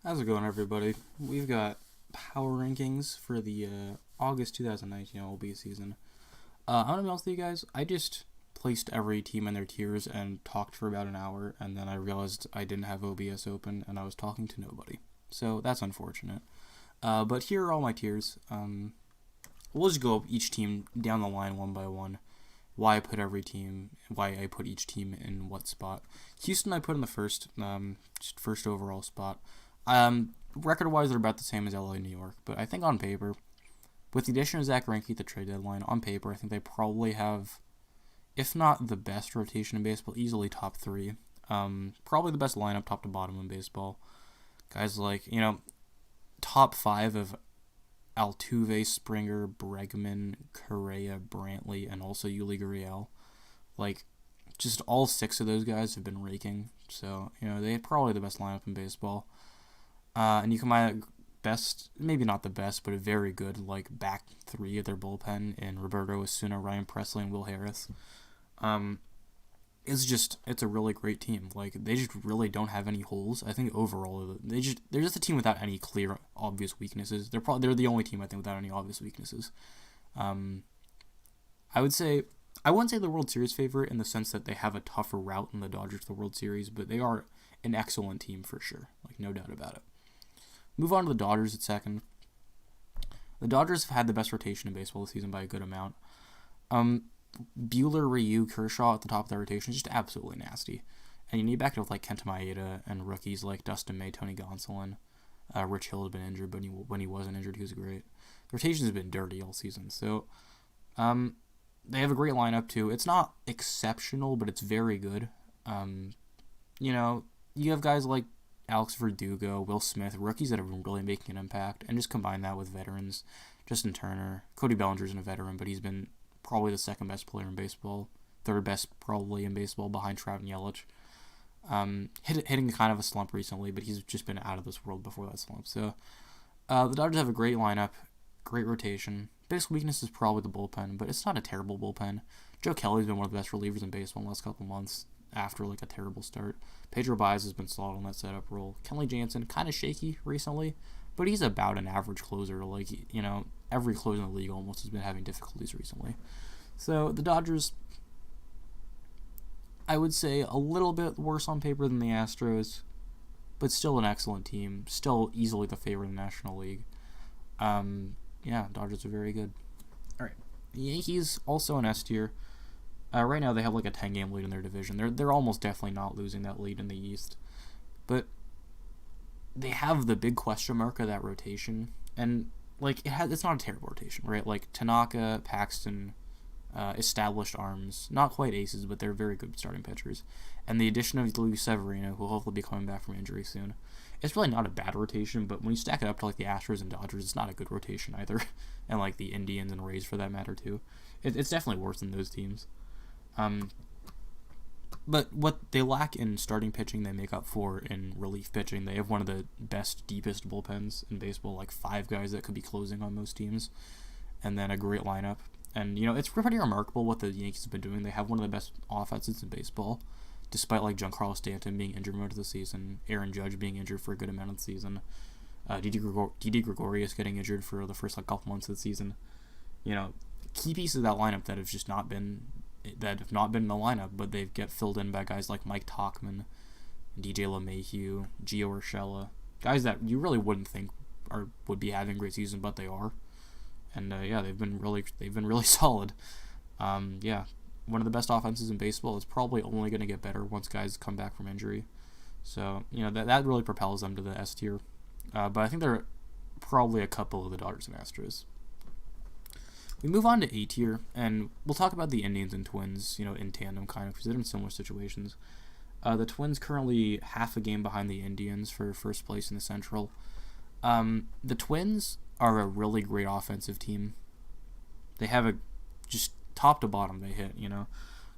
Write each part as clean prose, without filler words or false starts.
How's it going, everybody? We've got power rankings for the August 2019 MLB season. I'm gonna be honest with you guys. I just placed every team in their tiers and talked for about an hour, and then I realized I didn't have OBS open and I was talking to nobody. So that's unfortunate. But here are all my tiers. We'll just go up each team down the line one by one. Why I put every team, why I put each team in what spot. Houston I put in the first overall spot. Record-wise, they're about the same as LA and New York, but I think on paper, with the addition of Zach Greinke at the trade deadline, on paper, I think they probably have, if not the best rotation in baseball, easily top three. Probably the best lineup top to bottom in baseball. Guys like, top five of Altuve, Springer, Bregman, Correa, Brantley, and also Yuli Gurriel. Like, just all six of those guys have been raking. So, they're probably the best lineup in baseball. And you combine best, maybe not the best, but a very good, back three of their bullpen in Roberto Osuna, Ryan Presley, and Will Harris. It's a really great team. They just really don't have any holes. I think overall, they're just a team without any clear, obvious weaknesses. They're the only team, I think, without any obvious weaknesses. I wouldn't say the World Series favorite in the sense that they have a tougher route than the Dodgers to the World Series, but they are an excellent team for sure. No doubt about it. Move on to the Dodgers at second. The Dodgers have had the best rotation in baseball this season by a good amount. Buehler, Ryu, Kershaw at the top of the rotation is just absolutely nasty. And you need back up Kenta Maeda and rookies like Dustin May, Tony Gonsolin. Rich Hill has been injured, but when he wasn't injured, he was great. The rotation has been dirty all season. So they have a great lineup too. It's not exceptional, but it's very good. You have guys like Alex Verdugo, Will Smith, rookies that have been really making an impact, and just combine that with veterans. Justin Turner, Cody Bellinger isn't a veteran, but he's been probably the second best player in baseball, third best probably in baseball behind Trout and Yelich. Hitting kind of a slump recently, but he's just been out of this world before that slump. So the Dodgers have a great lineup, great rotation. Biggest weakness is probably the bullpen, but it's not a terrible bullpen. Joe Kelly's been one of the best relievers in baseball in the last couple months after a terrible start. Pedro Baez has been solid on that setup role. Kenley Jansen, kind of shaky recently, but he's about an average closer. Every closer in the league almost has been having difficulties recently. So the Dodgers, I would say a little bit worse on paper than the Astros, but still an excellent team. Still easily the favorite in the National League. Dodgers are very good. All right, the Yankees also an S tier. Right now they have a 10-game lead in their division. They're almost definitely not losing that lead in the East, but they have the big question mark of that rotation, and it's not a terrible rotation, right? Tanaka, Paxton, established arms, not quite aces, but they're very good starting pitchers, and the addition of Luis Severino, who will hopefully be coming back from injury soon. It's really not a bad rotation, but when you stack it up to the Astros and Dodgers, it's not a good rotation either, and the Indians and Rays for that matter too. It's definitely worse than those teams. But what they lack in starting pitching, they make up for in relief pitching. They have one of the best, deepest bullpens in baseball, 5 guys that could be closing on most teams, and then a great lineup. And, it's pretty remarkable what the Yankees have been doing. They have one of the best offenses in baseball, despite, Giancarlo Stanton being injured most of the season, Aaron Judge being injured for a good amount of the season, Didi Gregorius getting injured for the first, couple months of the season. Key pieces of that lineup that have not been in the lineup, but they get filled in by guys like Mike Tauchman, DJ LeMahieu, Gio Urshela, guys that you really wouldn't think would be having a great season, but they are. And they've been really solid. One of the best offenses in baseball. Is probably only going to get better once guys come back from injury. So that really propels them to the S tier. But I think they're probably a couple of the Dodgers and Astros. We move on to A tier, and we'll talk about the Indians and Twins, in tandem kind of, because they're in similar situations. The Twins currently half a game behind the Indians for first place in the Central. The Twins are a really great offensive team. They have just top to bottom they hit,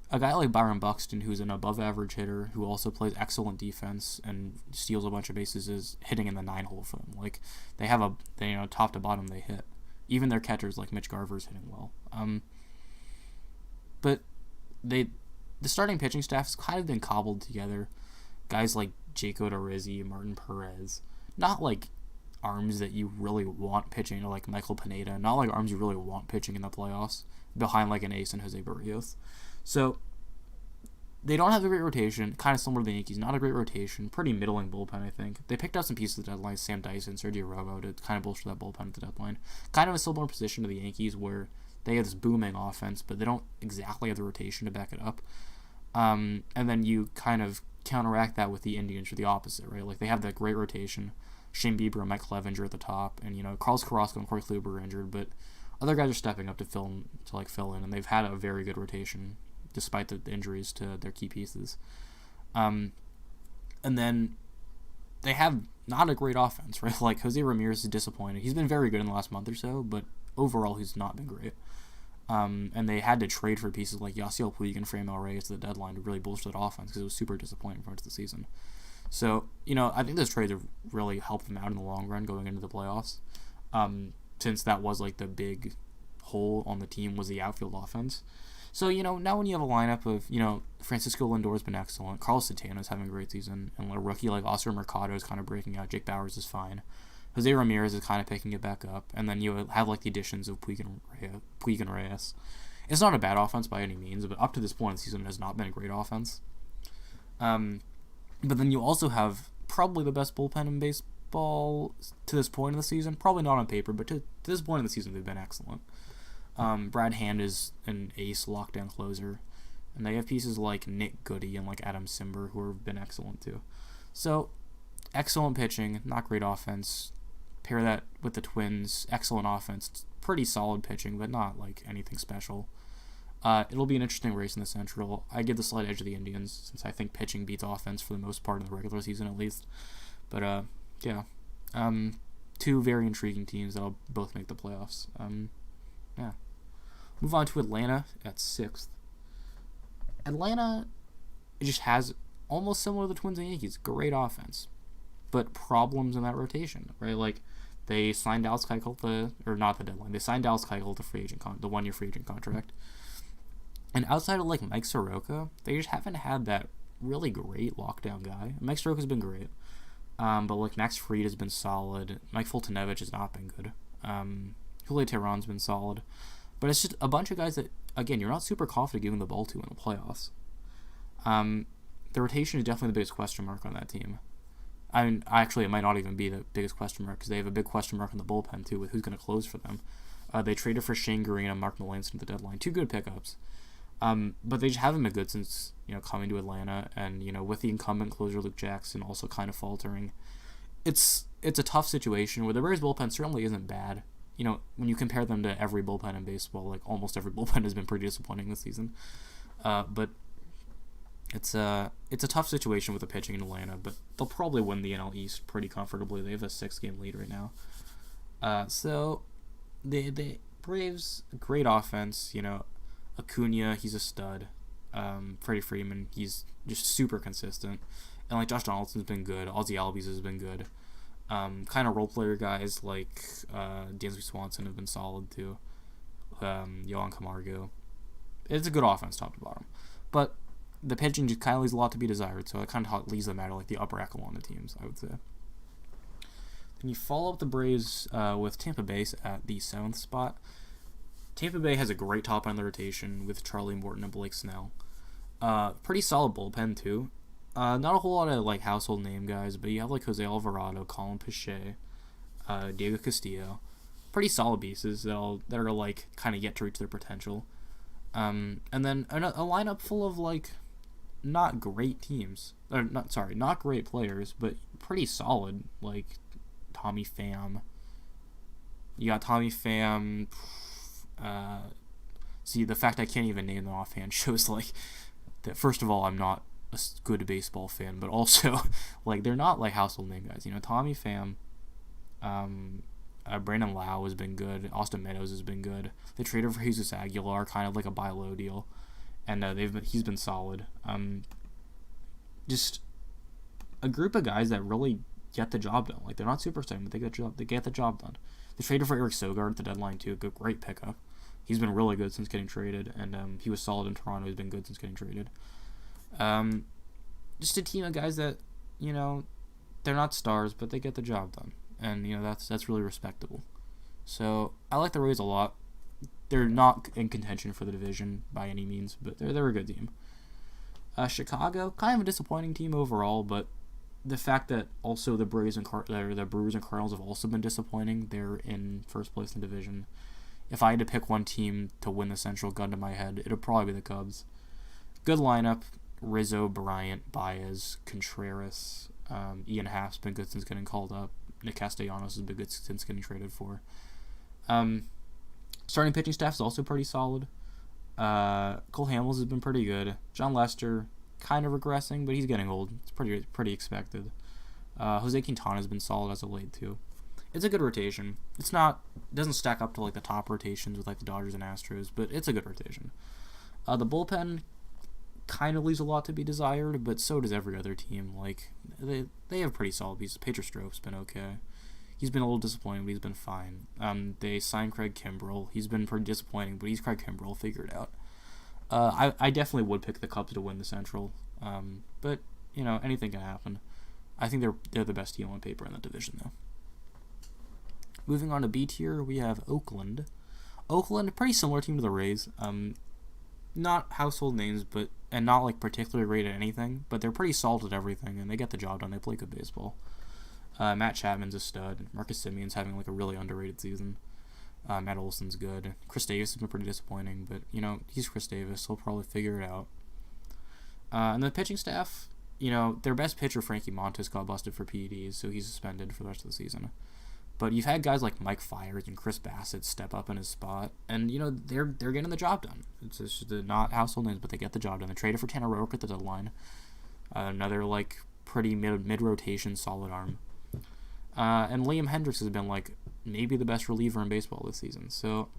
A guy like Byron Buxton, who's an above-average hitter, who also plays excellent defense and steals a bunch of bases, is hitting in the 9-hole for them. They have top to bottom they hit. Even their catchers like Mitch Garver's hitting well. But the starting pitching staff has kind of been cobbled together. Guys like Jake Odorizzi, Martin Perez, not like arms that you really want pitching, like Michael Pineda, not like arms you really want pitching in the playoffs behind like an ace and Jose Barrios. So they don't have a great rotation, kind of similar to the Yankees. Not a great rotation, pretty middling bullpen, I think. They picked up some pieces at the deadline, Sam Dyson, Sergio Romo, to kind of bolster that bullpen at the deadline. Kind of a similar position to the Yankees where they have this booming offense, but they don't exactly have the rotation to back it up. And then you kind of counteract that with the Indians for the opposite, right? Like, they have that great rotation. Shane Bieber and Mike Clevenger at the top, and, Carlos Carrasco and Corey Kluber are injured, but other guys are stepping up to fill in, and they've had a very good rotation despite the injuries to their key pieces. And then they have not a great offense, right? Like, Jose Ramirez is disappointed. He's been very good in the last month or so, but overall he's not been great. And they had to trade for pieces like Yasiel Puig and Framil Reyes at the deadline to really bolster that offense because it was super disappointing for the season. So, I think those trades have really helped them out in the long run going into the playoffs. Since that was like the big hole on the team was the outfield offense. So, now when you have a lineup of, Francisco Lindor's been excellent, Carlos Santana's having a great season, and a rookie like Oscar Mercado is kind of breaking out, Jake Bauers is fine, Jose Ramirez is kind of picking it back up, and then you have like the additions of Puig and Reyes. It's not a bad offense by any means, but up to this point in the season it has not been a great offense. But then you also have probably the best bullpen in baseball to this point in the season. Probably not on paper, but to this point in the season, they've been excellent. Brad Hand is an ace lockdown closer. And they have pieces like Nick Goody and like Adam Simber who have been excellent too. So, excellent pitching, not great offense. Pair that with the Twins, excellent offense. Pretty solid pitching, but not like anything special. It'll be an interesting race in the Central. I give the slight edge to the Indians, since I think pitching beats offense for the most part in the regular season at least. But, yeah. Two very intriguing teams that'll both make the playoffs. Yeah. Move on to Atlanta at 6th. Atlanta just has, almost similar to the Twins and Yankees, great offense. But problems in that rotation, right? Like, they signed Dallas Keuchel not the deadline. They signed Dallas Keuchel the 1-year free agent contract. And outside of, like, Mike Soroka, they just haven't had that really great lockdown guy. Mike Soroka's been great. But, like, Max Fried has been solid. Mike Fultonevich has not been good. Julio Teheran's been solid. But it's just a bunch of guys that, again, you're not super confident giving the ball to in the playoffs. The rotation is definitely the biggest question mark on that team. I mean, actually, it might not even be the biggest question mark because they have a big question mark in the bullpen, too, with who's going to close for them. They traded for Shane Green and Mark Melancon at the deadline. Two good pickups. But they just haven't been good since, coming to Atlanta. And, with the incumbent closer Luke Jackson also kind of faltering. It's a tough situation where the Rays bullpen certainly isn't bad. When you compare them to every bullpen in baseball, like almost every bullpen has been pretty disappointing this season. But it's a tough situation with the pitching in Atlanta, but they'll probably win the NL East pretty comfortably. They have a 6-game lead right now. So the Braves, great offense. Acuna, he's a stud. Freddie Freeman, he's just super consistent. And like Josh Donaldson's been good. Ozzie Albies has been good. Kind of role player guys like Dansby Swanson have been solid too. Yohan Camargo. It's a good offense top to bottom. But the pitching just kind of leaves a lot to be desired, so it kind of leaves them out of like the upper echelon of teams, I would say. Then you follow up the Braves with Tampa Bay at the 7th spot. Tampa Bay has a great top end of the rotation with Charlie Morton and Blake Snell. Pretty solid bullpen too. Not a whole lot of like household name guys, but you have like Jose Alvarado, Colin Pache, Diego Castillo. Pretty solid pieces that are like kind of yet to reach their potential. And then a lineup full of like not great teams. Not great players, but pretty solid. Like Tommy Pham. You got Tommy Pham. See, the fact I can't even name them offhand shows like that. First of all, I'm not a good baseball fan, but also like they're not like household name guys. Tommy Pham, Brandon Lau has been good. Austin Meadows has been good. They traded for Jesus Aguilar, kind of like a buy low deal, and he's been solid. Just a group of guys that really get the job done. Like they're not superstars, but they get the job done. They traded for Eric Sogard at the deadline too. Great pickup. He's been really good since getting traded, and he was solid in Toronto. He's been good since getting traded. Just a team of guys that they're not stars, but they get the job done, and that's really respectable. So I like the Rays a lot. They're not in contention for the division by any means, but they're a good team. Chicago, kind of a disappointing team overall, but the fact that also the Brewers and Cardinals have also been disappointing. They're in first place in the division. If I had to pick one team to win the Central, gun to my head, it would probably be the Cubs. Good lineup: Rizzo, Bryant, Baez, Contreras. Ian Happ's been good since getting called up. Nick Castellanos has been good since getting traded for. Starting pitching staff is also pretty solid. Cole Hamels has been pretty good. John Lester kind of regressing, but he's getting old. It's pretty expected. Jose Quintana has been solid as of late too. It's a good rotation. It doesn't stack up to like the top rotations with like the Dodgers and Astros, but it's a good rotation. The bullpen kind of leaves a lot to be desired, but so does every other team. Like they have pretty solid pieces. Pedro Strope's been okay. He's been a little disappointing, but he's been fine. They signed Craig Kimbrell. He's been pretty disappointing, but he's Craig Kimbrell. Figure it out. I definitely would pick the Cubs to win the Central, but anything can happen. I think they're the best team on paper in that division, though. Moving on to B tier, we have Oakland. Oakland, pretty similar team to the Rays. Not household names, and not like particularly great at anything, but they're pretty solid at everything, and they get the job done. They play good baseball. Matt Chapman's a stud. Marcus Semion's having like a really underrated season. Matt Olson's good. Chris Davis has been pretty disappointing, but he's Chris Davis. He'll probably figure it out. And the pitching staff, their best pitcher Frankie Montas got busted for PEDs, so he's suspended for the rest of the season. But you've had guys like Mike Fiers and Chris Bassett step up in his spot, and they're getting the job done. It's just not household names, but they get the job done. They traded for Tanner Roark at the deadline. Another like pretty mid rotation solid arm. And Liam Hendricks has been like maybe the best reliever in baseball this season. So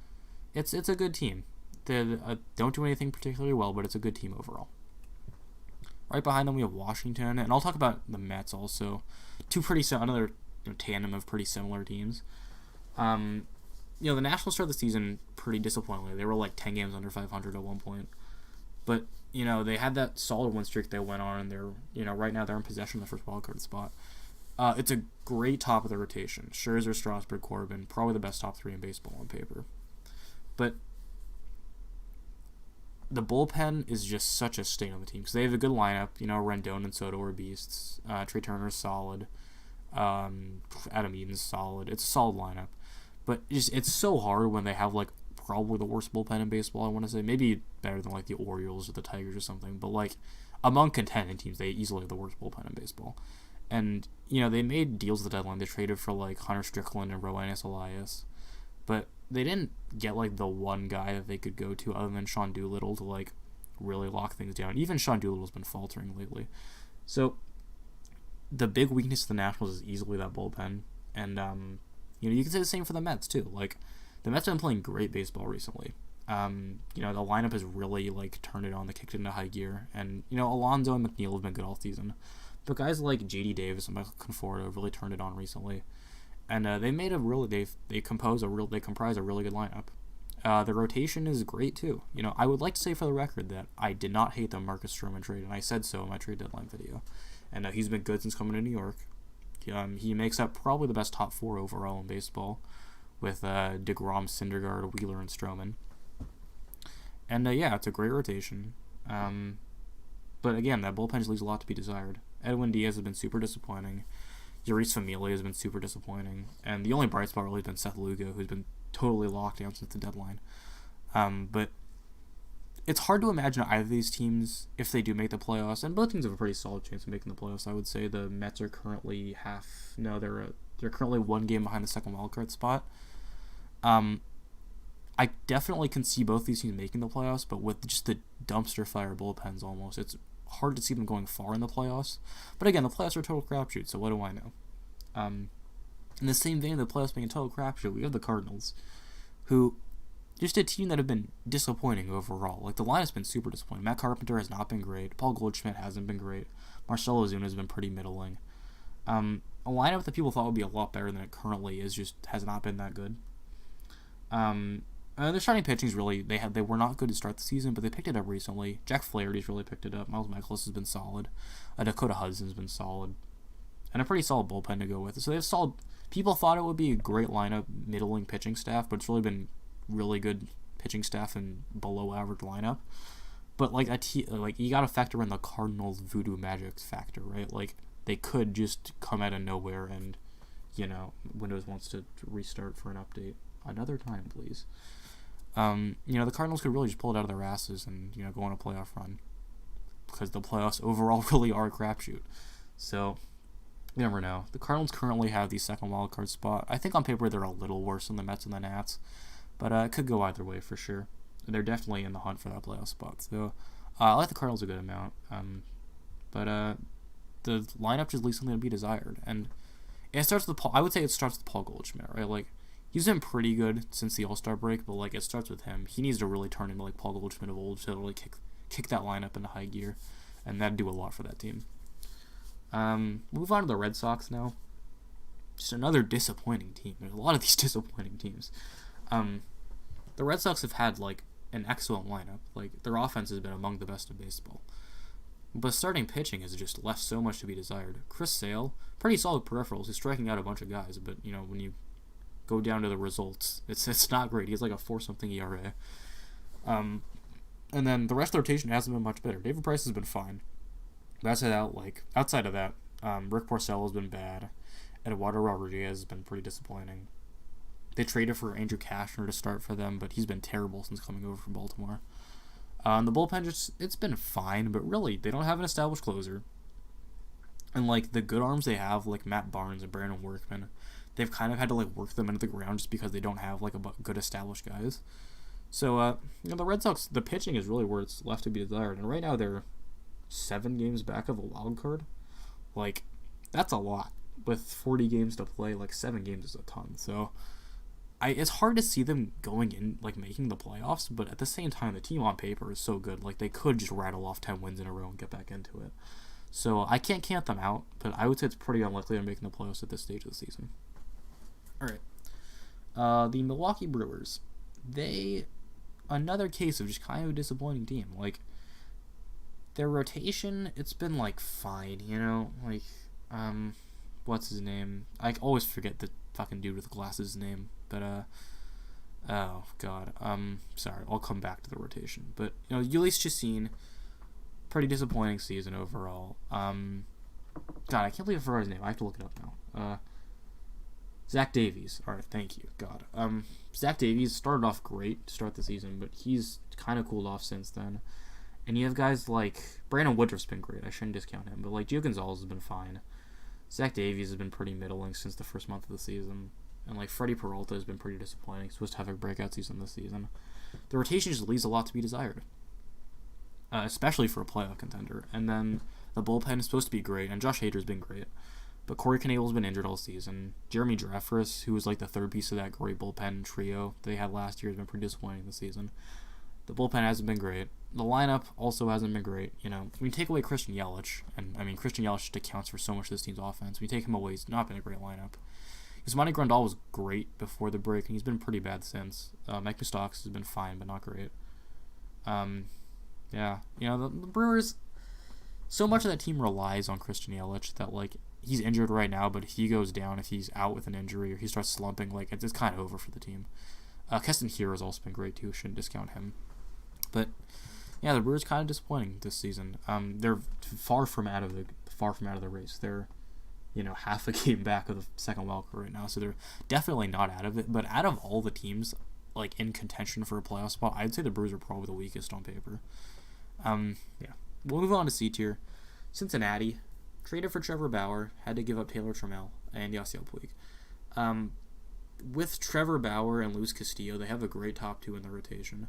it's a good team. They don't do anything particularly well, but it's a good team overall. Right behind them we have Washington, and I'll talk about the Mets also. Another tandem of pretty similar teams. The Nationals started the season pretty disappointingly. They were like 10 games under 500 at one point. But, they had that solid win streak they went on, and they're, right now they're in possession of the first wildcard spot. It's a great top of the rotation. Scherzer, Strasburg, Corbin, probably the best top three in baseball on paper. But the bullpen is just such a stain on the team because they have a good lineup. Rendon and Soto are beasts. Trey Turner's solid. Adam Eaton's solid. It's a solid lineup. But it's so hard when they have like probably the worst bullpen in baseball, I want to say. Maybe better than like the Orioles or the Tigers or something. But like among contending teams, they easily have the worst bullpen in baseball. And, they made deals at the deadline. They traded for, like, Hunter Strickland and Rowanus Elias. But they didn't get, like, the one guy that they could go to other than Sean Doolittle to, like, really lock things down. Even Sean Doolittle's been faltering lately. So, the big weakness of the Nationals is easily that bullpen. And, you can say the same for the Mets, too. Like, the Mets have been playing great baseball recently. The lineup has really, like, turned it on. They kicked it into high gear. And, Alonso and McNeil have been good all season. But guys like J.D. Davis and Michael Conforto have really turned it on recently, and they comprise a really good lineup. The rotation is great too. I would like to say for the record that I did not hate the Marcus Stroman trade, and I said so in my trade deadline video. And he's been good since coming to New York. He makes up probably the best top four overall in baseball, with DeGrom, Syndergaard, Wheeler, and Stroman. And it's a great rotation. But again, that bullpen just leaves a lot to be desired. Edwin Diaz has been super disappointing. Yuri's Familia has been super disappointing. And the only bright spot really has been Seth Lugo, who's been totally locked down since the deadline. But it's hard to imagine either of these teams, if they do make the playoffs, and both teams have a pretty solid chance of making the playoffs, I would say. The Mets are currently they're currently one game behind the second wildcard spot. I definitely can see both these teams making the playoffs, but with just the dumpster fire bullpens almost, it's hard to see them going far in the playoffs. But again, the playoffs are a total crapshoot, so what do I know? In the same vein of the playoffs being a total crapshoot, we have the Cardinals, who just a team that have been disappointing overall. Like, the lineup's been super disappointing. Matt Carpenter has not been great. Paul Goldschmidt hasn't been great. Marcell Ozuna has been pretty middling. A lineup that people thought would be a lot better than it currently is just has not been that good. Their starting pitching's really they were not good to start the season, but they picked it up recently. Jack Flaherty's really picked it up. Miles Mikolas has been solid. Dakota Hudson's been solid. and a pretty solid bullpen to go with it. So they have solid. People thought it would be a great lineup, middling pitching staff, but it's really been really good pitching staff and below average lineup. But like you gotta factor in the Cardinals voodoo magic factor, right? Like they could just come out of nowhere and, Windows wants to restart for an update another time, please. The Cardinals could really just pull it out of their asses and go on a playoff run, because the playoffs overall really are a crapshoot. So you never know. The Cardinals currently have the second wildcard spot. I think on paper they're a little worse than the Mets and the Nats, but it could go either way for sure. They're definitely in the hunt for that playoff spot. So I like the Cardinals a good amount. But the lineup just leaves something to be desired. And it starts with I would say it starts with Paul Goldschmidt, right? Like, he's been pretty good since the All-Star break, but like it starts with him. He needs to really turn into like Paul Goldschmidt of old to really kick that lineup into high gear, and that'd do a lot for that team. Move on to the Red Sox now. Just another disappointing team. There's a lot of these disappointing teams. The Red Sox have had like an excellent lineup. Like, their offense has been among the best in baseball, but starting pitching has just left so much to be desired. Chris Sale, pretty solid peripherals. He's striking out a bunch of guys, but when you go down to the results, it's not great. He has like a 4-something ERA. And then the rest of the rotation hasn't been much better. David Price has been fine. Outside of that, Rick Porcello has been bad. Eduardo Rodriguez has been pretty disappointing. They traded for Andrew Cashner to start for them, but he's been terrible since coming over from Baltimore. The bullpen, it's been fine, but really, they don't have an established closer. And, like, the good arms they have, like Matt Barnes and Brandon Workman, they've kind of had to, like, work them into the ground just because they don't have, like, good established guys. So, the Red Sox, the pitching is really where it's left to be desired. And right now, they're 7 games back of a wild card. Like, that's a lot. With 40 games to play, like, 7 games is a ton. So, it's hard to see them going in, like, making the playoffs, but at the same time, the team on paper is so good. Like, they could just rattle off 10 wins in a row and get back into it. So, I can't count them out, but I would say it's pretty unlikely they're making the playoffs at this stage of the season. Alright. The Milwaukee Brewers. Another case of just kind of a disappointing team. Like, their rotation, it's been, like, fine, Like, what's his name? I always forget the fucking dude with the glasses name, but oh god, sorry, I'll come back to the rotation. But Ulysses Chacin, pretty disappointing season overall. God, I can't believe I forgot his name. I have to look it up now. Zach Davies. All right, thank you. God, Zach Davies started off great to start the season, but he's kind of cooled off since then. And you have guys like Brandon Woodruff's been great. I shouldn't discount him, but like Gio Gonzalez has been fine. Zach Davies has been pretty middling since the first month of the season. And, like, Freddie Peralta has been pretty disappointing. He's supposed to have a breakout season this season. The rotation just leaves a lot to be desired, especially for a playoff contender. And then the bullpen is supposed to be great, and Josh Hader's been great. But Corey Knebel's been injured all season. Jeremy Jeffress, who was, like, the third piece of that great bullpen trio they had last year, has been pretty disappointing this season. The bullpen hasn't been great. The lineup also hasn't been great. When you take away Christian Yelich, and I mean Christian Yelich just accounts for so much of this team's offense. When you take him away, he's not been a great lineup. Yasmani Grandal was great before the break, and he's been pretty bad since. Mike Moustakas has been fine, but not great. The Brewers, so much of that team relies on Christian Yelich that, like, he's injured right now, but if he goes down, if he's out with an injury or he starts slumping, like, it's kind of over for the team. Keston Hiura has also been great too. Shouldn't discount him. But yeah, the Brewers kind of disappointing this season. They're far from out of the race. They're half a game back of the second wild card right now, so they're definitely not out of it. But out of all the teams like in contention for a playoff spot, I'd say the Brewers are probably the weakest on paper. We'll move on to C tier. Cincinnati traded for Trevor Bauer, had to give up Taylor Trammell and Yasiel Puig. With Trevor Bauer and Luis Castillo, they have a great top two in the rotation.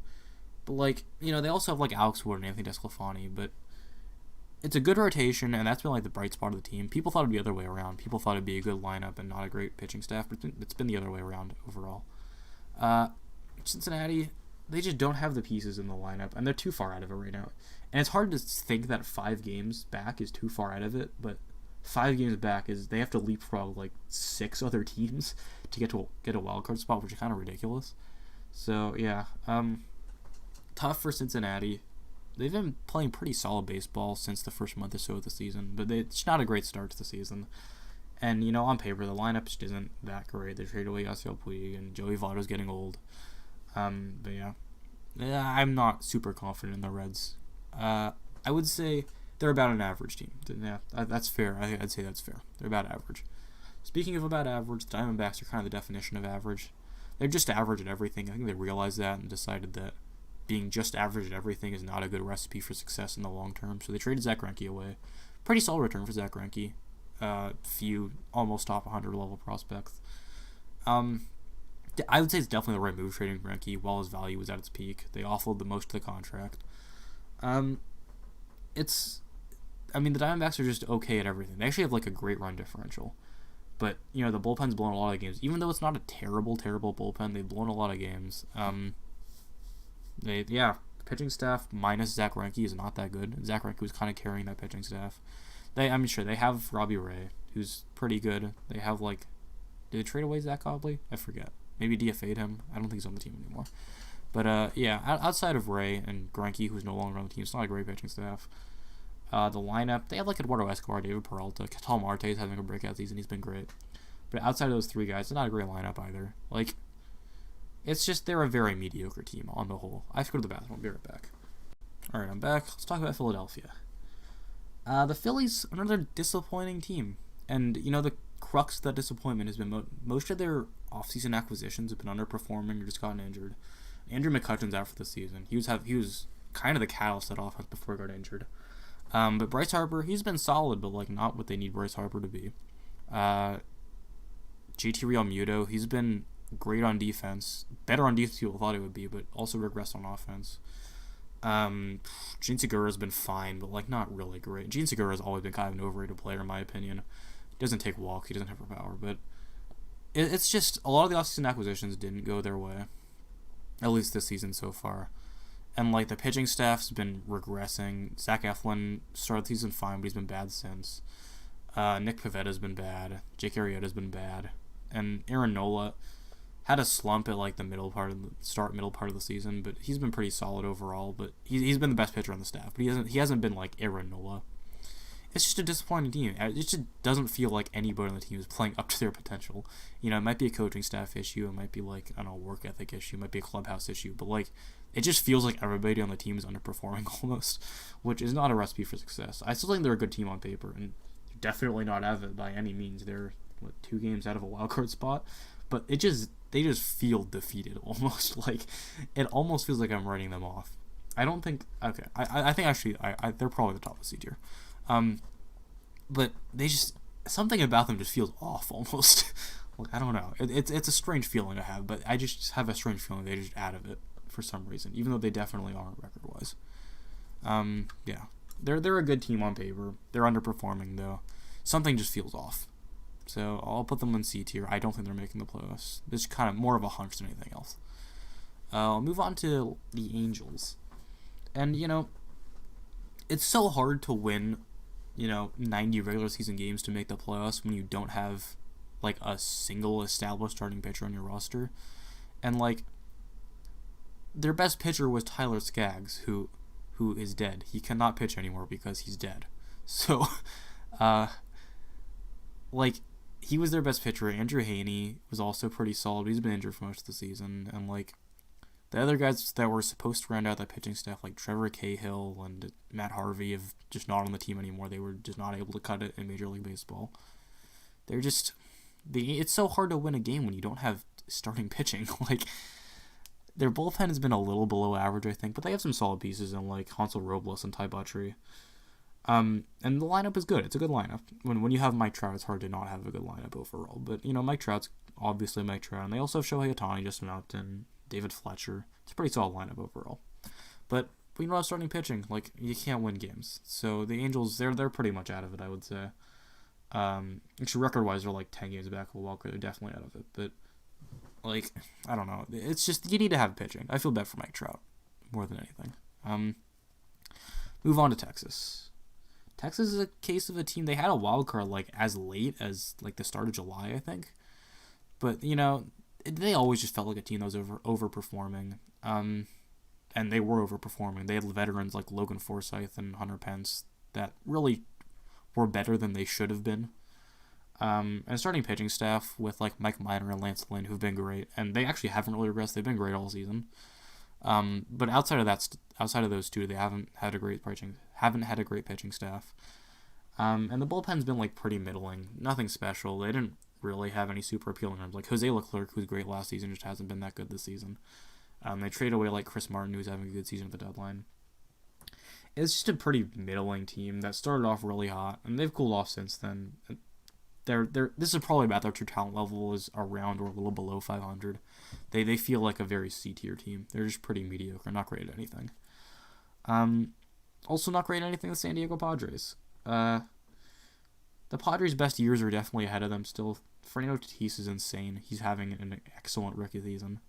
But, they also have, Alex Wood and Anthony DeSclafani, but it's a good rotation, and that's been, the bright spot of the team. People thought it would be the other way around. People thought it would be a good lineup and not a great pitching staff, but it's been the other way around overall. Cincinnati, they just don't have the pieces in the lineup, and they're too far out of it right now. And it's hard to think that 5 games back is too far out of it, but 5 games back is they have to leapfrog, 6 other teams to get a wild card spot, which is kind of ridiculous. So, yeah, tough for Cincinnati. They've been playing pretty solid baseball since the first month or so of the season, but it's not a great start to the season. And, on paper, the lineup just isn't that great. They traded away Yasiel Puig, and Joey Votto's getting old. But yeah, I'm not super confident in the Reds. I would say they're about an average team. Yeah, that's fair. I'd say that's fair. They're about average. Speaking of about average, the Diamondbacks are kind of the definition of average. They're just average at everything. I think they realized that and decided that being just average at everything is not a good recipe for success in the long term. So they traded Zach Greinke away. Pretty solid return for Zach Greinke. Few almost top 100 level prospects. I would say it's definitely the right move trading Greinke while his value was at its peak. They offload the most of the contract. The Diamondbacks are just okay at everything. They actually have like a great run differential. But, the bullpen's blown a lot of games. Even though it's not a terrible, terrible bullpen, they've blown a lot of games. The pitching staff minus Zach Greinke is not that good. Zach Greinke was kind of carrying that pitching staff. They have Robbie Ray, who's pretty good. They have, did they trade away Zach Cobley? I forget. Maybe DFA'd him. I don't think he's on the team anymore. But, outside of Ray and Greinke, who's no longer on the team, it's not a great pitching staff. The lineup, they have Eduardo Escobar, David Peralta, Ketel Marte is having a breakout season. He's been great. But outside of those three guys, it's not a great lineup either. It's just they're a very mediocre team on the whole. I have to go to the bathroom. I'll be right back. All right, I'm back. Let's talk about Philadelphia. The Phillies, another disappointing team. And, the crux of that disappointment has been most of their offseason acquisitions have been underperforming or just gotten injured. Andrew McCutchen's out for the season. He was kind of the catalyst of that offense before he got injured. But Bryce Harper, he's been solid, but not what they need Bryce Harper to be. JT Realmuto, he's been great on defense, better on defense than people thought he would be, but also regressed on offense. Gene Segura's been fine, but not really great. Gene Segura's always been kind of an overrated player in my opinion. He doesn't take walks, he doesn't have power, but it's just a lot of the offseason acquisitions didn't go their way, at least this season so far. And the pitching staff's been regressing. Zach Eflin started the season fine, but he's been bad since. Nick Pavetta's been bad. Jake Arrieta's been bad. And Aaron Nola had a slump at the middle part of the season, but he's been pretty solid overall. But he's been the best pitcher on the staff, but he hasn't been like Aaron Nola. It's just a disappointing team. It just doesn't feel like anybody on the team is playing up to their potential. It might be a coaching staff issue. It might be a work ethic issue. It might be a clubhouse issue. But it just feels like everybody on the team is underperforming almost, which is not a recipe for success. I still think they're a good team on paper, and definitely not out of it by any means. They're 2 games out of a wild card spot, but they just feel defeated almost. It almost feels like I'm writing them off. I don't think. Okay, I think actually they're probably the top of the seed here. But they just, something about them just feels off almost. I don't know. It's a strange feeling I have, but I just have a strange feeling they're just out of it for some reason, even though they definitely aren't record-wise. They're a good team on paper. They're underperforming though. Something just feels off. So I'll put them in C tier. I don't think they're making the playoffs. It's kind of more of a hunch than anything else. I'll move on to the Angels. And, it's so hard to win 90 regular season games to make the playoffs when you don't have a single established starting pitcher on your roster. And their best pitcher was Tyler Skaggs, who is dead. He cannot pitch anymore because he's dead. So he was their best pitcher. Andrew Heaney was also pretty solid. He's been injured for most of the season. And the other guys that were supposed to round out that pitching staff, Trevor Cahill and Matt Harvey, have just not on the team anymore. They were just not able to cut it in Major League Baseball. It's so hard to win a game when you don't have starting pitching. Their bullpen has been a little below average, I think, but they have some solid pieces in Hansel Robles and Ty Buttrey. And the lineup is good. It's a good lineup. When you have Mike Trout, it's hard to not have a good lineup overall. But, Mike Trout's obviously Mike Trout. And they also have Shohei Ohtani, Justin Upton, David Fletcher. It's a pretty solid lineup overall. But when you don't have starting pitching, you can't win games. So the Angels, they're pretty much out of it, I would say. Actually, record-wise, they're 10 games back of a wild card. They're definitely out of it. But, I don't know. It's just, you need to have pitching. I feel bad for Mike Trout more than anything. Move on to Texas. Texas is a case of a team. They had a wild card as late as the start of July, I think. But they always just felt like a team that was overperforming. And they were overperforming. They had veterans like Logan Forsythe and Hunter Pence that really were better than they should have been. And starting pitching staff with like Mike Minor and Lance Lynn, who've been great, and they actually haven't really regressed. They've been great all season. But outside of those two, they haven't had a great pitching staff. And the bullpen's been like pretty middling, nothing special. They didn't really have any super appealing arms. Like Jose Leclerc, who's great last season, just hasn't been that good this season. They trade away like Chris Martin, who's having a good season at the deadline. It's just a pretty middling team that started off really hot, and they've cooled off since then. This is probably about their true talent level is around or a little below 500. They feel like a very C tier team. They're just pretty mediocre, not great at anything. Also not great at anything the San Diego Padres. The Padres' best years are definitely ahead of them still. Fernando Tatis is insane. He's having an excellent rookie season.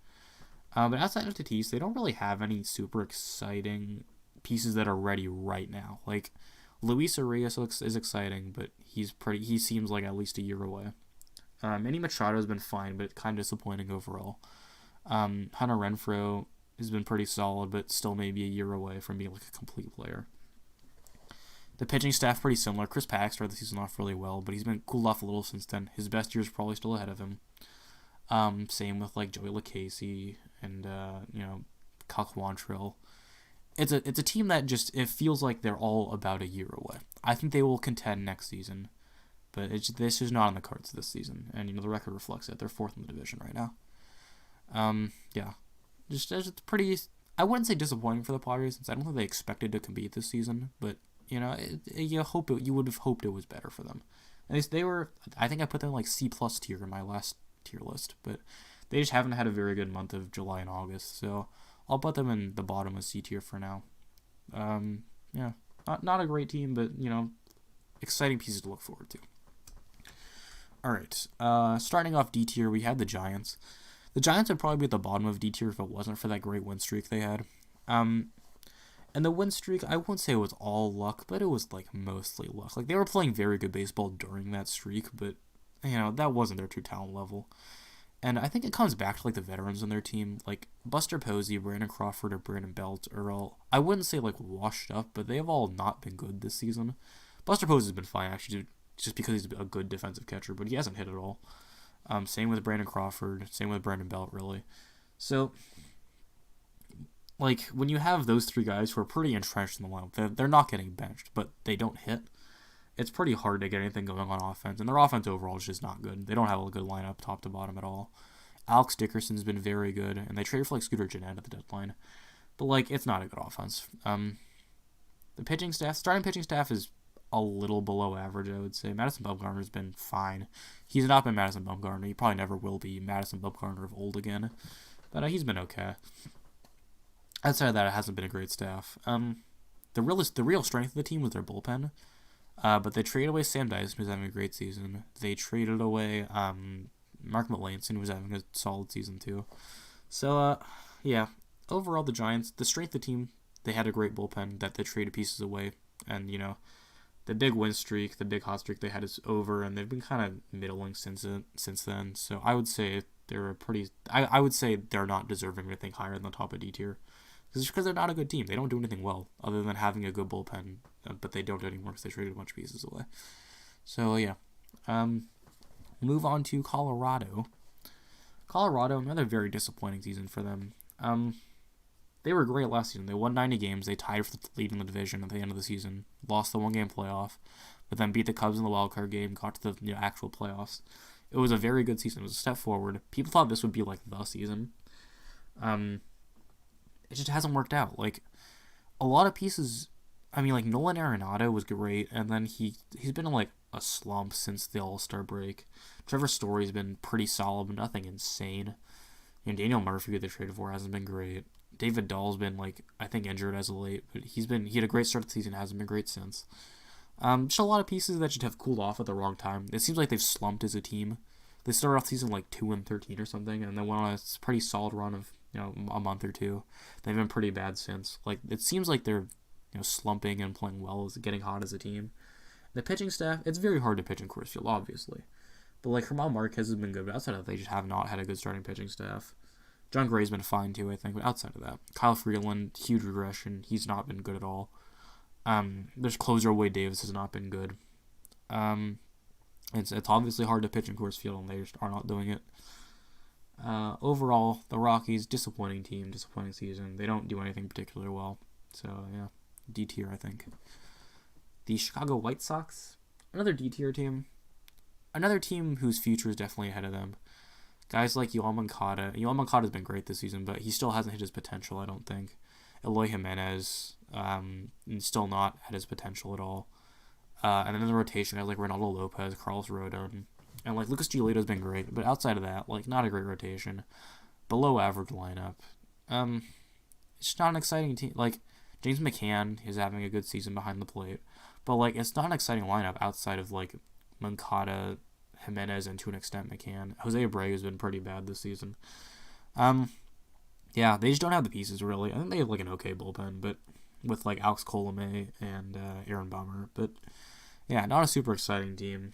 But outside of Tatis, they don't really have any super exciting pieces that are ready right now. Like Luis Arias is exciting, but he seems like at least a year away. Manny Machado has been fine, but kind of disappointing overall. Hunter Renfroe has been pretty solid, but still maybe a year away from being like a complete player. The pitching staff pretty similar. Chris Pack started the season off really well, but he's been cooled off a little since then. His best year is probably still ahead of him. Same with like Joey LaCasey and Kyle Quantrill. It's a team that it feels like they're all about a year away. I think they will contend next season, but this is not on the cards this season, and the record reflects it. They're fourth in the division right now. It's pretty. I wouldn't say disappointing for the Padres since I don't think they expected to compete this season, but you would have hoped it was better for them. At least they were. I think I put them like C+ tier in my last tier list, but they just haven't had a very good month of July and August, so I'll put them in the bottom of C tier for now. Not a great team, but exciting pieces to look forward to. All right, starting off D tier, we had the Giants. The Giants would probably be at the bottom of D tier if it wasn't for that great win streak they had. And the win streak, I won't say it was all luck, but it was like mostly luck. Like they were playing very good baseball during that streak, but that wasn't their true talent level. And I think it comes back to like the veterans on their team, like Buster Posey, Brandon Crawford, or Brandon Belt are all, I wouldn't say like washed up, but they have all not been good this season. Buster Posey's been fine actually, just because he's a good defensive catcher, but he hasn't hit at all. Same with Brandon Crawford, same with Brandon Belt, really. So, like, when you have those three guys who are pretty entrenched in the lineup, they're not getting benched, but they don't hit. It's pretty hard to get anything going on offense, and their offense overall is just not good. They don't have a good lineup top to bottom at all. Alex Dickerson's been very good, and they traded for like Scooter Gennett at the deadline, but like it's not a good offense. The starting pitching staff is a little below average, I would say. Madison Bumgarner's been fine. He's not been Madison Bumgarner. He probably never will be Madison Bumgarner of old again, but he's been okay. Outside of that, it hasn't been a great staff. The real strength of the team was their bullpen. But they traded away Sam Dyson, who's having a great season. They traded away Mark Melancon, who's having a solid season too. So, overall, the Giants, the strength of the team, they had a great bullpen that they traded pieces away. And, the big win streak, the big hot streak they had is over, and they've been kind of middling since then. So I would say I would say they're not deserving anything higher than the top of D tier. Because they're not a good team. They don't do anything well other than having a good bullpen, but they don't anymore because they traded a bunch of pieces away. So, move on to Colorado. Colorado, another very disappointing season for them. They were great last season. They won 90 games. They tied for the lead in the division at the end of the season. Lost the one-game playoff, but then beat the Cubs in the wild card game, got to the actual playoffs. It was a very good season. It was a step forward. People thought this would be like the season. It just hasn't worked out. Like, a lot of pieces, like Nolan Arenado was great, and then he's been in like a slump since the All-Star break. Trevor Story's been pretty solid, but nothing insane. Daniel Murphy, who they traded for, hasn't been great. David Dahl's been I think injured as of late, but he had a great start to the season, hasn't been great since. Just a lot of pieces that should have cooled off at the wrong time. It seems like they've slumped as a team. They started off the season 2-13 or something, and then went on a pretty solid run of a month or two. They've been pretty bad since. It seems like they're slumping and playing well, getting hot as a team. The pitching staff, it's very hard to pitch in Coors Field, obviously. But Germán Marquez has been good, but outside of that, they just have not had a good starting pitching staff. John Gray's been fine too, I think, but outside of that, Kyle Freeland, huge regression. He's not been good at all. There's closer Wade Davis has not been good. It's obviously hard to pitch in Coors Field, and they just are not doing it. Overall, the Rockies, disappointing team, disappointing season. They don't do anything particularly well. So, yeah, D tier, I think. The Chicago White Sox, another D tier team. Another team whose future is definitely ahead of them. Guys like Yoel Moncada. Yoel Moncada's been great this season, but he still hasn't hit his potential, I don't think. Eloy Jimenez, still not at his potential at all. And then in the rotation, guys like Ronaldo Lopez, Carlos Rodon, and like Lucas Giolito's been great, but outside of that, like not a great rotation. Below average lineup. It's just not an exciting team. Like James McCann is having a good season behind the plate, but like it's not an exciting lineup outside of like Moncada, Jimenez, and to an extent McCann. Jose Abreu has been pretty bad this season. Yeah, they just don't have the pieces really. I think they have like an okay bullpen, but with like Alex Colomé and Aaron Bummer, but yeah, not a super exciting team.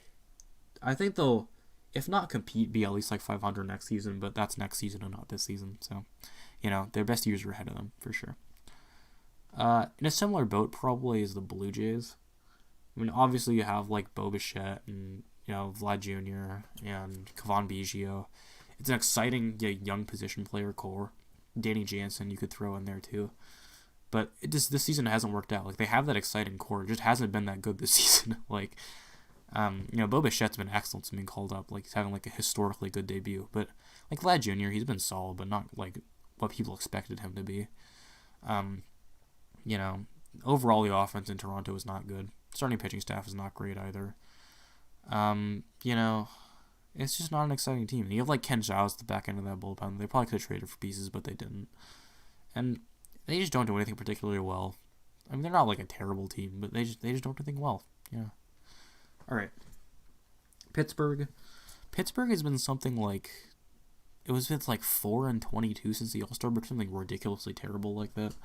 I think they'll, if not compete, be at least like 500 next season, but that's next season and not this season. So, their best years are ahead of them for sure. In a similar boat probably is the Blue Jays. I mean, obviously you have like Bo Bichette and Vlad Jr. and Kevon Biggio. It's an exciting young position player core. Danny Jansen you could throw in there too. But this season hasn't worked out. Like they have that exciting core, it just hasn't been that good this season. Like, Bo Bichette's been excellent since being called up. Like he's having like a historically good debut. But like Vlad Jr., he's been solid, but not like what people expected him to be. Overall the offense in Toronto is not good. Starting pitching staff is not great either. It's just not an exciting team. And you have like Ken Giles at the back end of that bullpen. They probably could have traded for pieces, but they didn't. And they just don't do anything particularly well. I mean, they're not like a terrible team, but they just don't do anything well. Yeah. All right. Pittsburgh. Pittsburgh has been something like, it's like 4-22 since the All-Star break, something ridiculously terrible like that.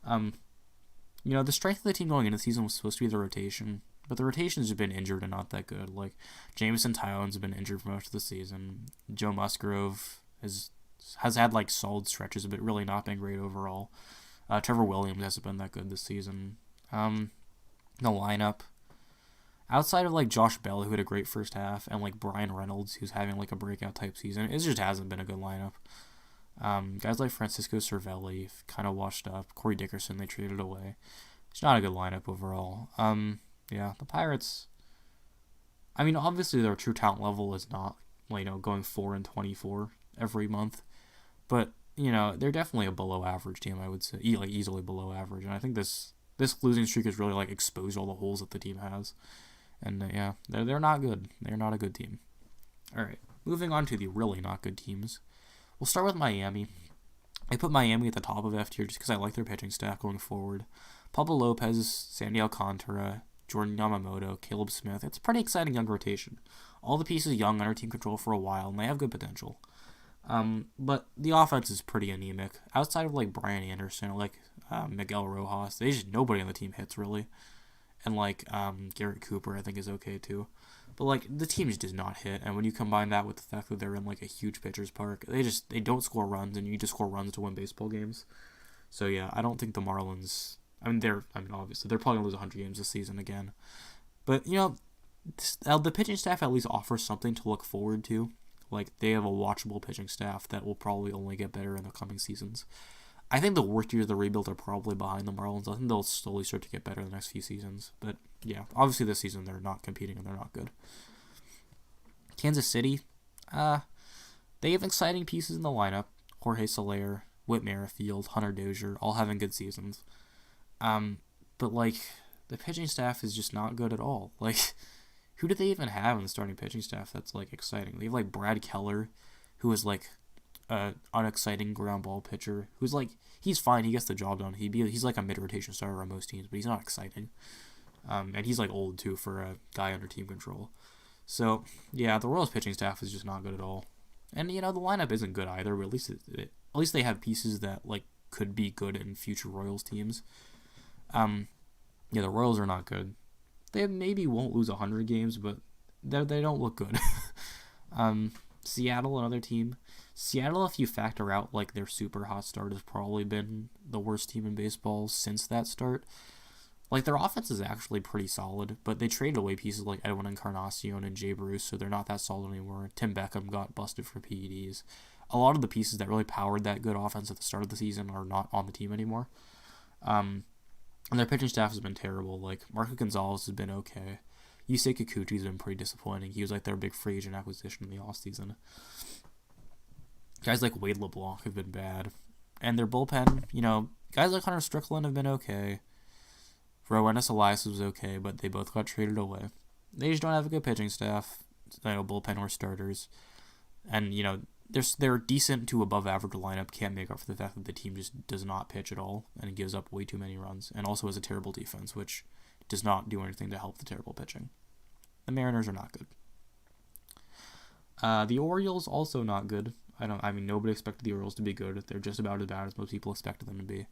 The strength of the team going into the season was supposed to be the rotation, but the rotations have been injured and not that good. Like Jameson Tyon's been injured for most of the season. Joe Musgrove has had like solid stretches, but really not been great overall. Trevor Williams hasn't been that good this season. The lineup, outside of like Josh Bell, who had a great first half, and like Brian Reynolds, who's having like a breakout type season, it just hasn't been a good lineup. Guys like Francisco Cervelli kind of washed up. Corey Dickerson they traded away. It's not a good lineup overall. The Pirates, I mean, obviously their true talent level is not, going 4-24 every month, but, they're definitely a below average team, I would say, like easily below average, and I think this losing streak has really, like, exposed all the holes that the team has, and, they're not good. They're not a good team. Alright, moving on to the really not good teams. We'll start with Miami. I put Miami at the top of F tier just because I like their pitching staff going forward. Pablo Lopez, Sandy Alcantara, Jordan Yamamoto, Caleb Smith. It's a pretty exciting young rotation. All the pieces young under team control for a while, and they have good potential. But the offense is pretty anemic. Outside of like Brian Anderson, like Miguel Rojas, nobody on the team hits really. And like Garrett Cooper, I think is okay too. But like the team just does not hit, and when you combine that with the fact that they're in like a huge pitcher's park, they don't score runs, and you just score runs to win baseball games. So yeah, I don't think the Marlins. Obviously they're probably gonna lose 100 games this season again. But the pitching staff at least offers something to look forward to. Like they have a watchable pitching staff that will probably only get better in the coming seasons. I think the worst years of the rebuild are probably behind the Marlins. I think they'll slowly start to get better in the next few seasons. But yeah, obviously this season they're not competing and they're not good. Kansas City, they have exciting pieces in the lineup. Jorge Soler, Whit Merrifield, Hunter Dozier, all having good seasons. But like the pitching staff is just not good at all. Like, who do they even have in the starting pitching staff that's like exciting? They have like Brad Keller, who is like unexciting ground ball pitcher who's like, he's fine, he gets the job done, he's like a mid-rotation starter on most teams, but he's not exciting, and he's like old too for a guy under team control. So yeah, the Royals pitching staff is just not good at all, and the lineup isn't good either, but at least they have pieces that like could be good in future Royals teams. The Royals are not good. They maybe won't lose 100 games, but they don't look good. Seattle, another team. Seattle, if you factor out like their super hot start, has probably been the worst team in baseball since that start. Like, their offense is actually pretty solid, but they traded away pieces like Edwin Encarnacion and Jay Bruce, so they're not that solid anymore. Tim Beckham got busted for PEDs. A lot of the pieces that really powered that good offense at the start of the season are not on the team anymore. And their pitching staff has been terrible. Like, Marco Gonzalez has been okay. Yusei Kikuchi's been pretty disappointing. He was like their big free agent acquisition in the offseason. Guys like Wade LeBlanc have been bad. And their bullpen, guys like Hunter Strickland have been okay. Rowanus Elias was okay, but they both got traded away. They just don't have a good pitching staff, bullpen or starters. And, their decent to above average lineup can't make up for the fact that the team just does not pitch at all and gives up way too many runs, and also has a terrible defense, which does not do anything to help the terrible pitching. The Mariners are not good. The Orioles also not good. Nobody expected the Orioles to be good. They're just about as bad as most people expected them to be.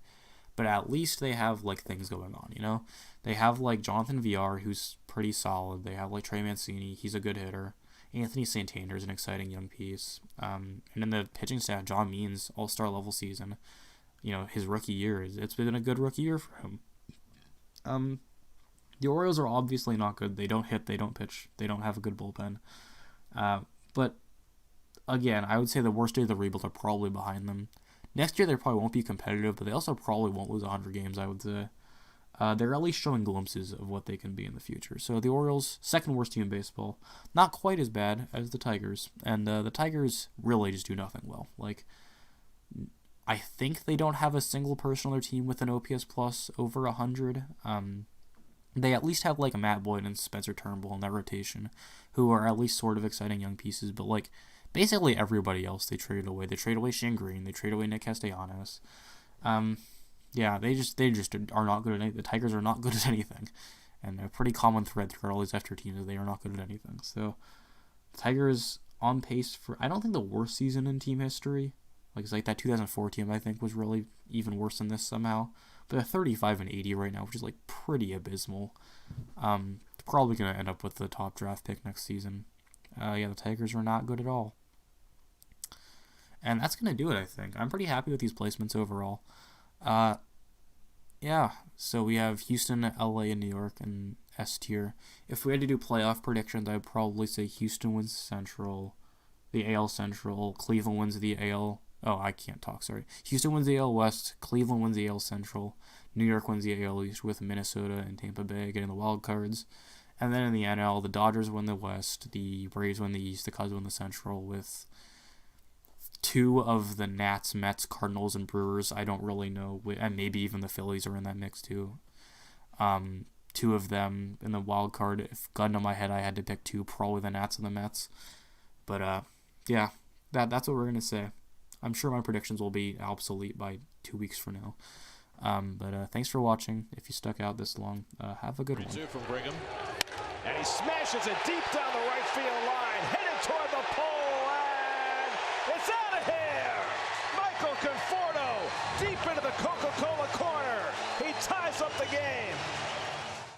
But at least they have, things going on, They have, Jonathan Villar, who's pretty solid. They have, Trey Mancini. He's a good hitter. Anthony Santander is an exciting young piece. And then the pitching staff, John Means, all-star level season. His rookie year, it's been a good rookie year for him. The Orioles are obviously not good. They don't hit, they don't pitch, they don't have a good bullpen. But, again, I would say the worst day of the rebuild are probably behind them. Next year, they probably won't be competitive, but they also probably won't lose 100 games, I would say. They're at least showing glimpses of what they can be in the future. So the Orioles, second worst team in baseball, not quite as bad as the Tigers. And the Tigers really just do nothing well. I think they don't have a single person on their team with an OPS plus over 100. They at least have a Matt Boyd and Spencer Turnbull in that rotation, who are at least sort of exciting young pieces. But basically everybody else they traded away. They traded away Shane Green. They traded away Nick Castellanos. Yeah, they just are not good at anything. The Tigers are not good at anything, and a pretty common thread throughout all these after teams is they are not good at anything. So the Tigers on pace for, I don't think, the worst season in team history. It's that 2004 team I think was really even worse than this somehow. But they're 35-80 right now, which is pretty abysmal. They're probably gonna end up with the top draft pick next season. The Tigers are not good at all. And that's gonna do it, I think. I'm pretty happy with these placements overall. So we have Houston, LA, and New York in S tier. If we had to do playoff predictions, I would probably say Houston wins Central, the AL Central, Cleveland wins the AL. Oh, I can't talk, sorry. Houston wins the AL West, Cleveland wins the AL Central, New York wins the AL East with Minnesota and Tampa Bay getting the wild cards. And then in the NL, the Dodgers win the West, the Braves win the East, the Cubs win the Central with two of the Nats, Mets, Cardinals, and Brewers. I don't really know, and maybe even the Phillies are in that mix too. Two of them in the wild card. If gun to my head, I had to pick two, probably the Nats and the Mets. But that's what we're gonna say. I'm sure my predictions will be obsolete by 2 weeks from now. But thanks for watching. If you stuck out this long, have a good one. From Brigham. And he smashes it deep down the right field line, headed toward the pole, and it's out of here! Michael Conforto deep into the Coca-Cola corner. He ties up the game.